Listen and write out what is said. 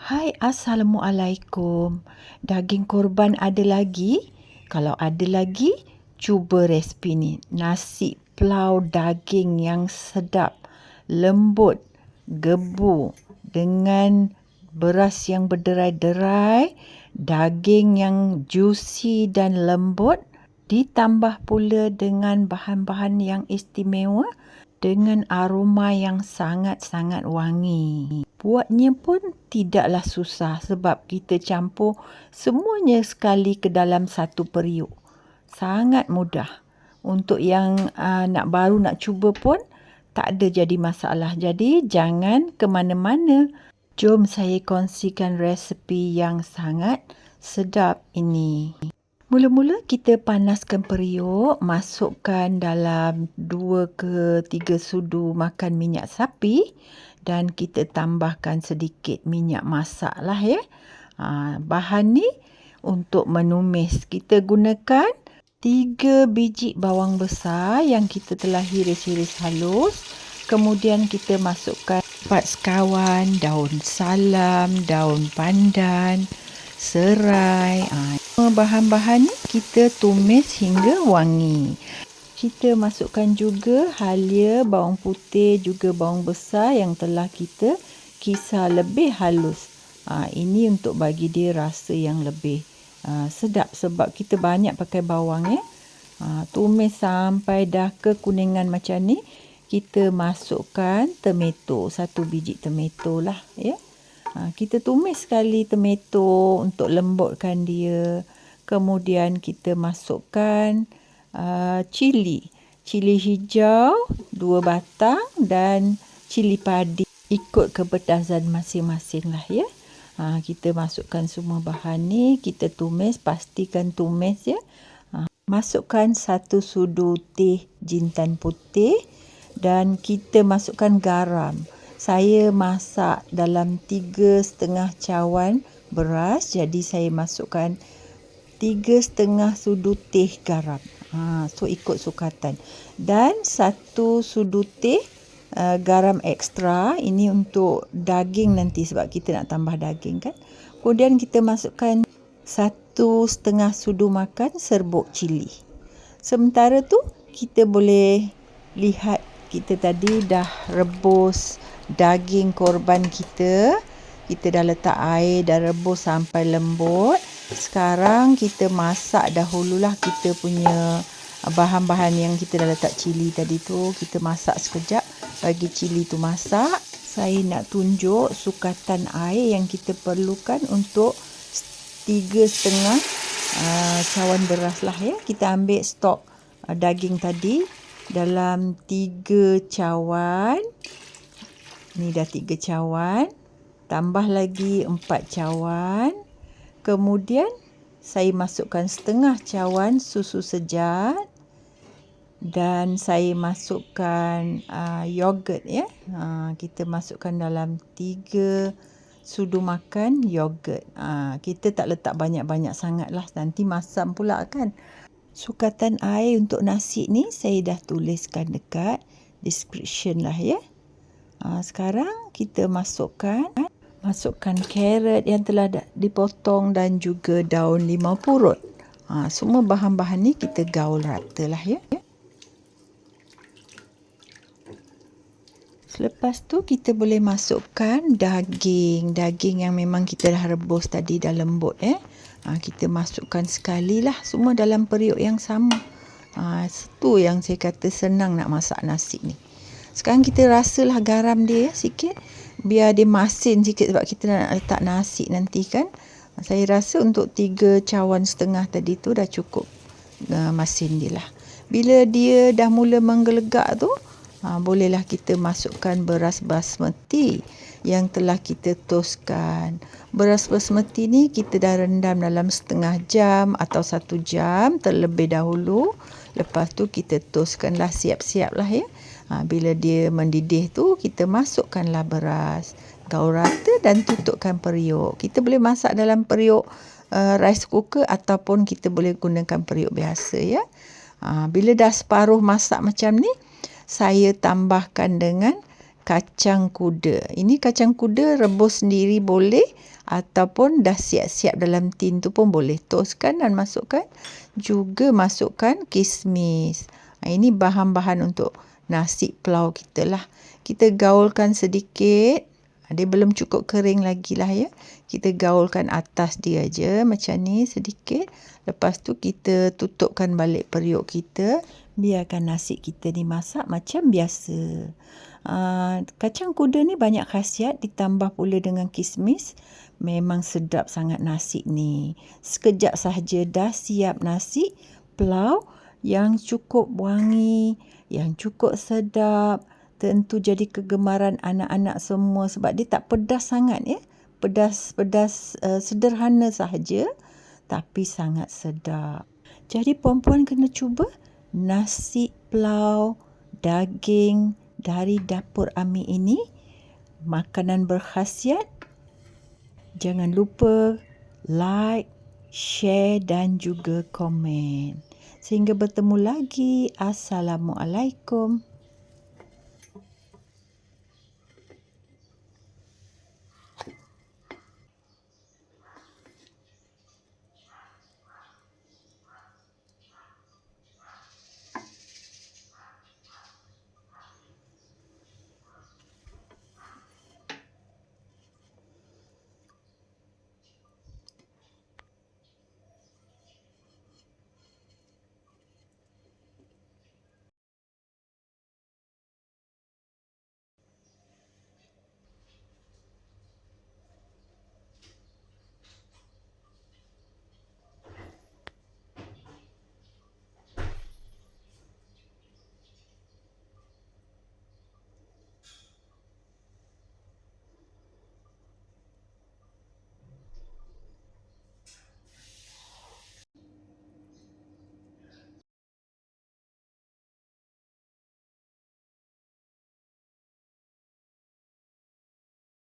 Hai, Assalamualaikum. Daging korban ada lagi? Kalau ada lagi, cuba resipi ni. Nasi pulau daging yang sedap, lembut, gebu dengan beras yang berderai-derai, daging yang juicy dan lembut, ditambah pula dengan bahan-bahan yang istimewa dengan aroma yang sangat-sangat wangi. Buatnya pun tidaklah susah sebab kita campur semuanya sekali ke dalam satu periuk. Sangat mudah. Untuk yang nak cuba pun tak ada jadi masalah. Jadi jangan ke mana-mana. Jom saya kongsikan resipi yang sangat sedap ini. Mula-mula kita panaskan periuk, masukkan dalam 2 ke 3 sudu makan minyak sapi dan kita tambahkan sedikit minyak masak lah ya. Bahan ni untuk menumis. Kita gunakan 3 biji bawang besar yang kita telah hiris-hiris halus. Kemudian kita masukkan 4 sekawan, daun salam, daun pandan, serai. Bahan-bahan ni kita tumis hingga wangi. Kita masukkan juga halia, bawang putih, juga bawang besar yang telah kita kisar lebih halus. Ini untuk bagi dia rasa yang lebih sedap sebab kita banyak pakai bawang ya. Tumis sampai dah kekuningan macam ni. Kita masukkan tomato, 1 biji tomato lah ya. Kita tumis sekali tomato untuk lembutkan dia. Kemudian kita masukkan cili hijau 2 batang dan cili padi ikut kepedasan masing-masing lah ya. Kita masukkan semua bahan ni, kita tumis, pastikan tumis ya. Masukkan 1 sudu teh jintan putih dan kita masukkan garam. Saya masak dalam 3,5 cawan beras, jadi saya masukkan 3,5 sudu teh garam. So ikut sukatan. Dan 1 sudu teh garam ekstra, ini untuk daging nanti sebab kita nak tambah daging kan. Kemudian kita masukkan 1,5 sudu makan serbuk cili. Sementara tu kita boleh lihat kita tadi dah rebus daging korban kita. Kita dah letak air, dah rebus sampai lembut. Sekarang kita masak dahululah kita punya bahan-bahan yang kita dah letak cili tadi tu. Kita masak sekejap bagi cili tu masak. Saya nak tunjuk sukatan air yang kita perlukan untuk 3,5 cawan beras lah ya. Kita ambil stok daging tadi dalam 3 cawan. Ni dah 3 cawan. Tambah lagi 4 cawan. Kemudian saya masukkan setengah cawan susu sejat. Dan saya masukkan yogurt ya. Kita masukkan dalam 3 sudu makan yogurt. Kita tak letak banyak-banyak sangat lah. Nanti masam pula kan. Sukatan air untuk nasi ni saya dah tuliskan dekat description lah ya. Sekarang kita masukkan carrot yang telah dipotong dan juga daun limau purut. Semua bahan-bahan ni kita gaul rata lah ya. Selepas tu kita boleh masukkan daging yang memang kita dah rebus tadi dah lembut kita masukkan sekali lah semua dalam periuk yang sama. Itu yang saya kata senang nak masak nasi ni. Sekarang kita rasalah garam dia sikit. Biar dia masin sikit sebab kita nak letak nasi nanti kan. Saya rasa untuk 3,5 cawan tadi tu dah cukup masin dia lah. Bila dia dah mula menggelegak tu, bolehlah kita masukkan beras basmati yang telah kita toskan. Beras basmati ni kita dah rendam dalam setengah jam atau 1 jam terlebih dahulu. Lepas tu kita toskanlah, siap-siap lah ya. Bila dia mendidih tu, kita masukkanlah beras. Gaul rata dan tutupkan periuk. Kita boleh masak dalam periuk rice cooker ataupun kita boleh gunakan periuk biasa ya. Bila dah separuh masak macam ni, saya tambahkan dengan kacang kuda. Ini kacang kuda rebus sendiri boleh ataupun dah siap-siap dalam tin tu pun boleh toastkan dan masukkan. Juga masukkan kismis. Ini bahan-bahan untuk nasi pulau kita lah. Kita gaulkan sedikit. Dia belum cukup kering lagi lah ya. Kita gaulkan atas dia je macam ni sedikit. Lepas tu kita tutupkan balik periuk kita. Biarkan nasi kita dimasak macam biasa. Kacang kuda ni banyak khasiat, ditambah pula dengan kismis. Memang sedap sangat nasi ni. Sekejap sahaja dah siap nasi pulau yang cukup wangi, yang cukup sedap. Tentu jadi kegemaran anak-anak semua sebab dia tak pedas sangat ya. Pedas sederhana sahaja tapi sangat sedap. Jadi puan-puan kena cuba nasi pulau daging dari dapur Ami ini. Makanan berkhasiat. Jangan lupa like, share dan juga komen. Sehingga bertemu lagi. Assalamualaikum.